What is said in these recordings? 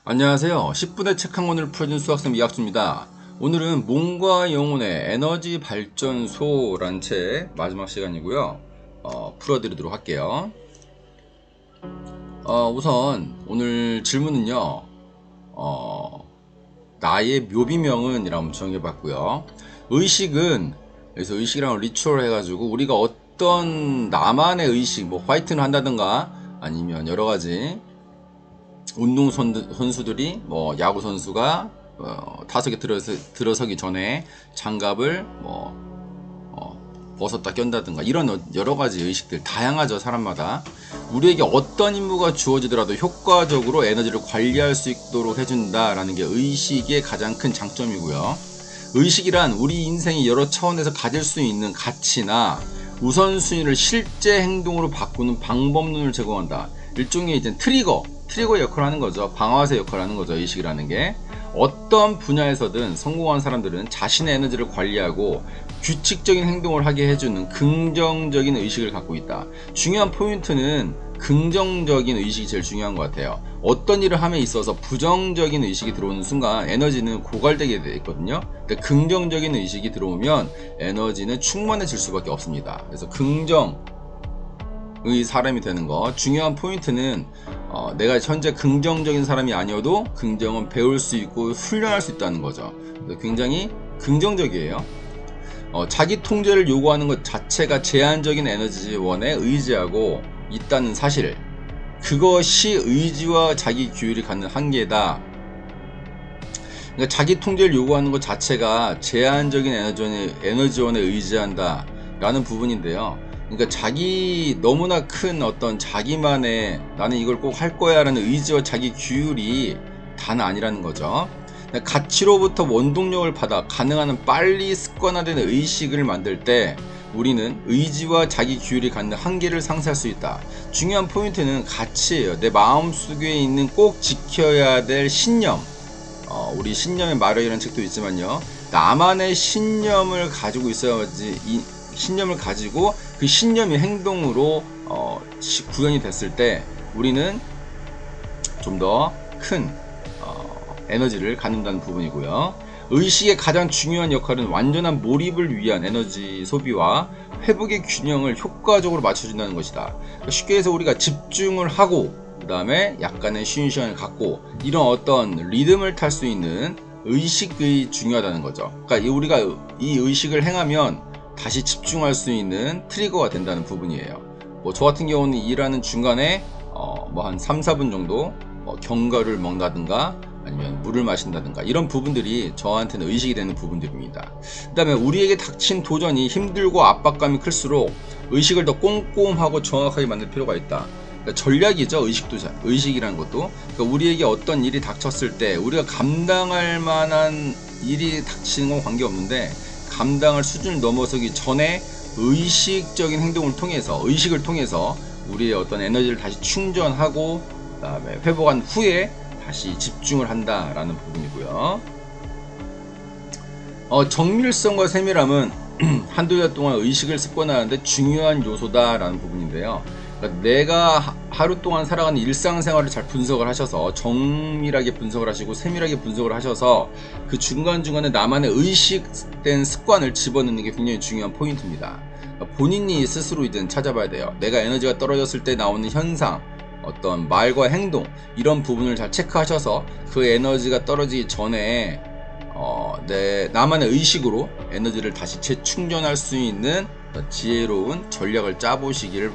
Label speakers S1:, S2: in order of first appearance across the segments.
S1: 안녕하세요. 10분의 책 한 권을 풀어준 수학쌤 이학수입니다. 오늘은 몸과 영혼의 에너지 발전소란 책 마지막 시간이고요. 풀어드리도록 할게요. 우선 오늘 질문은요. 나의 묘비명은 이라고 정해봤고요. 의식은 그래서 의식이랑 리추얼 해가지고 우리가 어떤 나만의 의식, 뭐 화이트를 한다든가 아니면 여러 가지 운동 선수들이 뭐 야구 선수가 타석에 들어서기 전에 장갑을 벗었다 꼈다든가 이런 여러 가지 의식들 다양하죠. 사람마다. 우리에게 어떤 임무가 주어지더라도 효과적으로 에너지를 관리할 수 있도록 해준다라는 게 의식의 가장 큰 장점이고요. 의식이란 우리 인생이 여러 차원에서 가질 수 있는 가치나 우선순위를 실제 행동으로 바꾸는 방법론을 제공한다. 일종의 이제 트리거 역할을 하는 거죠. 방아쇠 역할을 하는 거죠. 의식이라는 게. 어떤 분야에서든 성공한 사람들은 자신의 에너지를 관리하고 규칙적인 행동을 하게 해주는 긍정적인 의식을 갖고 있다. 중요한 포인트는 긍정적인 의식이 제일 중요한 것 같아요. 어떤 일을 함에 있어서 부정적인 의식이 들어오는 순간 에너지는 고갈되게 되어 있거든요. 근데 긍정적인 의식이 들어오면 에너지는 충만해질 수밖에 없습니다. 그래서 긍정의 사람이 되는 거. 중요한 포인트는 내가 현재 긍정적인 사람이 아니어도 긍정은 배울 수 있고 훈련할 수 있다는 거죠. 굉장히 긍정적이에요. 자기 통제를 요구하는 것 자체가 제한적인 에너지원에 의지하고 있다는 사실, 그것이 의지와 자기 규율이 갖는 한계다. 그러니까 자기 통제를 요구하는 것 자체가 제한적인 에너지원에 의지한다 라는 부분인데요. 그러니까 자기 너무나 큰 어떤 자기만의 나는 이걸 꼭 할 거야 라는 의지와 자기 규율이 다는 아니라는 거죠. 가치로부터 원동력을 받아 가능한 한 빨리 습관화된 의식을 만들 때 우리는 의지와 자기 규율이 갖는 한계를 상쇄할 수 있다. 중요한 포인트는 가치예요. 내 마음속에 있는 꼭 지켜야 될 신념. 우리 신념의 마력이라는 책도 있지만요. 나만의 신념을 가지고 있어야지, 이 신념을 가지고 그 신념이 행동으로 구현이 됐을 때 우리는 좀 더 큰 에너지를 갖는다는 부분이고요. 의식의 가장 중요한 역할은 완전한 몰입을 위한 에너지 소비와 회복의 균형을 효과적으로 맞춰준다는 것이다. 쉽게 해서 우리가 집중을 하고 그 다음에 약간의 쉬는 시간을 갖고 이런 어떤 리듬을 탈 수 있는 의식이 중요하다는 거죠. 그러니까 우리가 이 의식을 행하면 다시 집중할 수 있는 트리거가 된다는 부분이에요. 저 같은 경우는 일하는 중간에 한 3, 4분 정도 견과류를 먹는다든가 아니면 물을 마신다든가 이런 부분들이 저한테는 의식이 되는 부분들입니다. 그 다음에 우리에게 닥친 도전이 힘들고 압박감이 클수록 의식을 더 꼼꼼하고 정확하게 만들 필요가 있다. 그러니까 전략이죠. 의식이라는 것도. 그러니까 우리에게 어떤 일이 닥쳤을 때 우리가 감당할 만한 일이 닥치는 건 관계없는데 감당할 수준을 넘어서기 전에 의식적인 행동을 통해서 의식을 통해서 우리의 어떤 에너지를 다시 충전하고 그 다음에 회복한 후에 다시 집중을 한다라는 부분이고요. 정밀성과 세밀함은 한두 달 동안 의식을 습관하는데 중요한 요소다라는 부분인데요. 그러니까 내가 하루 동안 살아가는 일상생활을 잘 분석을 하셔서 정밀하게 분석을 하시고 세밀하게 분석을 하셔서 그 중간중간에 나만의 의식된 습관을 집어넣는 게 굉장히 중요한 포인트입니다. 그러니까 본인이 스스로 이제 찾아봐야 돼요. 내가 에너지가 떨어졌을 때 나오는 현상, 어떤 말과 행동 이런 부분을 잘 체크하셔서 그 에너지가 떨어지기 전에 나만의 의식으로 에너지를 다시 재충전할 수 있는 지혜로운 전략을 짜보시길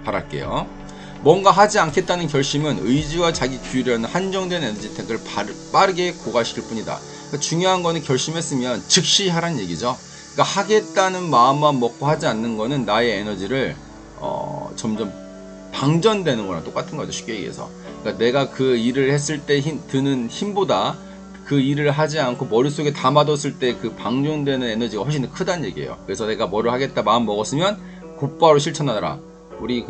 S1: 바랄게요. 뭔가 하지 않겠다는 결심은 의지와 자기 규율이라는 한정된 에너지 탱크를 빠르게 고갈시킬 뿐이다. 그러니까 중요한 거는 결심했으면 즉시 하라는 얘기죠. 그러니까 하겠다는 마음만 먹고 하지 않는 거는 나의 에너지를 점점 방전되는 거랑 똑같은 거죠. 쉽게 얘기해서. 그러니까 내가 그 일을 했을 때 드는 힘보다 그 일을 하지 않고 머릿속에 담아뒀을 때 그 방전되는 에너지가 훨씬 더 크다는 얘기예요. 그래서 내가 뭐를 하겠다 마음 먹었으면 곧바로 실천하라. 우리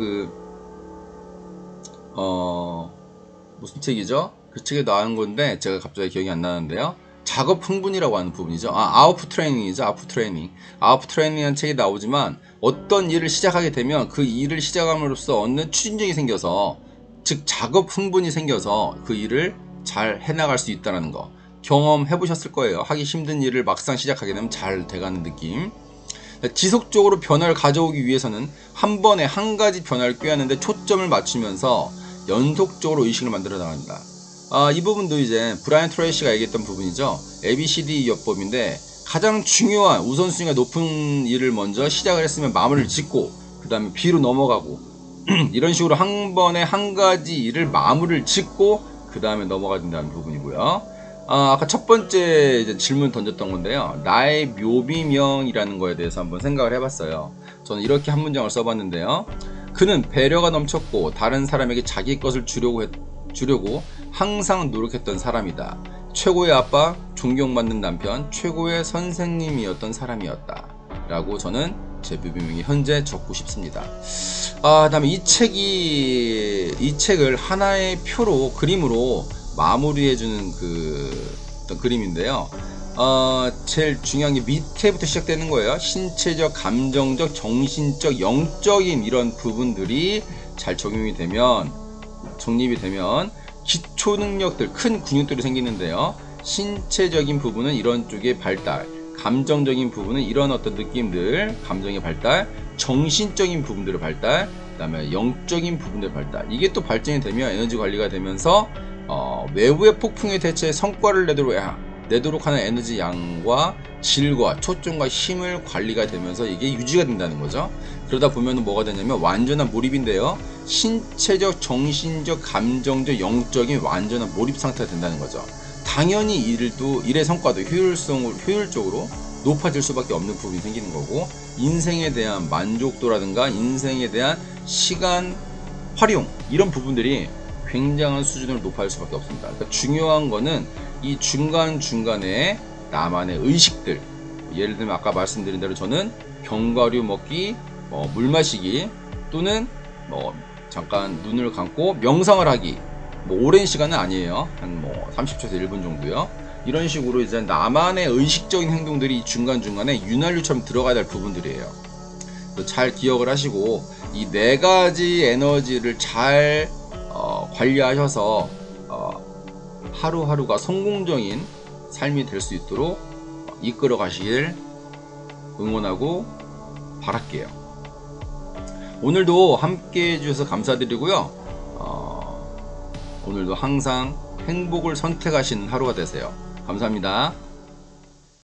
S1: 무슨 책이죠? 그 책에 나온 건데 제가 갑자기 기억이 안 나는데요. 작업 흥분이라고 하는 부분이죠. 아웃풋 트레이닝이죠. 아웃풋 트레이닝. 아웃풋 트레이닝이라는 책이 나오지만 어떤 일을 시작하게 되면 그 일을 시작함으로써 얻는 추진력이 생겨서 즉 작업 흥분이 생겨서 그 일을 잘 해나갈 수 있다는 거 경험해 보셨을 거예요. 하기 힘든 일을 막상 시작하게 되면 잘 돼가는 느낌. 지속적으로 변화를 가져오기 위해서는 한 번에 한 가지 변화를 꾀하는데 초점을 맞추면서 연속적으로 의식을 만들어 나간다. 이 부분도 이제 브라이언 트레이시가 얘기했던 부분이죠. ABCD 요법인데 가장 중요한 우선순위가 높은 일을 먼저 시작을 했으면 마무리를 짓고 그 다음에 B로 넘어가고 이런 식으로 한 번에 한 가지 일을 마무리를 짓고 그 다음에 넘어가야 된다는 부분이고요. 아까 첫 번째 이제 질문 던졌던 건데요. 나의 묘비명이라는 거에 대해서 한번 생각을 해봤어요. 저는 이렇게 한 문장을 써봤는데요. 그는 배려가 넘쳤고 다른 사람에게 자기 것을 주려고 항상 노력했던 사람이다. 최고의 아빠, 존경받는 남편, 최고의 선생님이었던 사람이었다. 라고 저는 제 묘비명이 현재 적고 싶습니다. 그다음에 이 책을 하나의 표로 그림으로 마무리해주는 어떤 그림인데요. 제일 중요한 게 밑에부터 시작되는 거예요. 신체적, 감정적, 정신적, 영적인 이런 부분들이 잘 적용이 되면, 정립이 되면 기초 능력들, 큰 근육들이 생기는데요. 신체적인 부분은 이런 쪽의 발달, 감정적인 부분은 이런 어떤 느낌들, 감정의 발달, 정신적인 부분들의 발달, 그 다음에 영적인 부분들의 발달. 이게 또 발전이 되면 에너지 관리가 되면서 외부의 폭풍에 대처해 성과를 내도록 하는 에너지 양과 질과 초점과 힘을 관리가 되면서 이게 유지가 된다는 거죠. 그러다 보면 뭐가 되냐면 완전한 몰입인데요. 신체적, 정신적, 감정적, 영적인 완전한 몰입 상태가 된다는 거죠. 당연히 일의 성과도 효율적으로 높아질 수밖에 없는 부분이 생기는 거고, 인생에 대한 만족도라든가 인생에 대한 시간 활용 이런 부분들이 굉장한 수준으로 높아질 수밖에 없습니다. 그러니까 중요한 거는 이 중간중간에 나만의 의식들, 예를 들면 아까 말씀드린 대로 저는 견과류 먹기, 물 마시기, 또는 잠깐 눈을 감고 명상을 하기, 오랜 시간은 아니에요. 한 30초에서 1분 정도요. 이런 식으로 이제 나만의 의식적인 행동들이 이 중간중간에 윤활유처럼 들어가야 될 부분들이에요. 잘 기억을 하시고 이 4가지 에너지를 잘 관리하셔서 하루하루가 성공적인 삶이 될 수 있도록 이끌어 가시길 응원하고 바랄게요. 오늘도 함께 해주셔서 감사드리고요. 오늘도 항상 행복을 선택하시는 하루가 되세요. 감사합니다.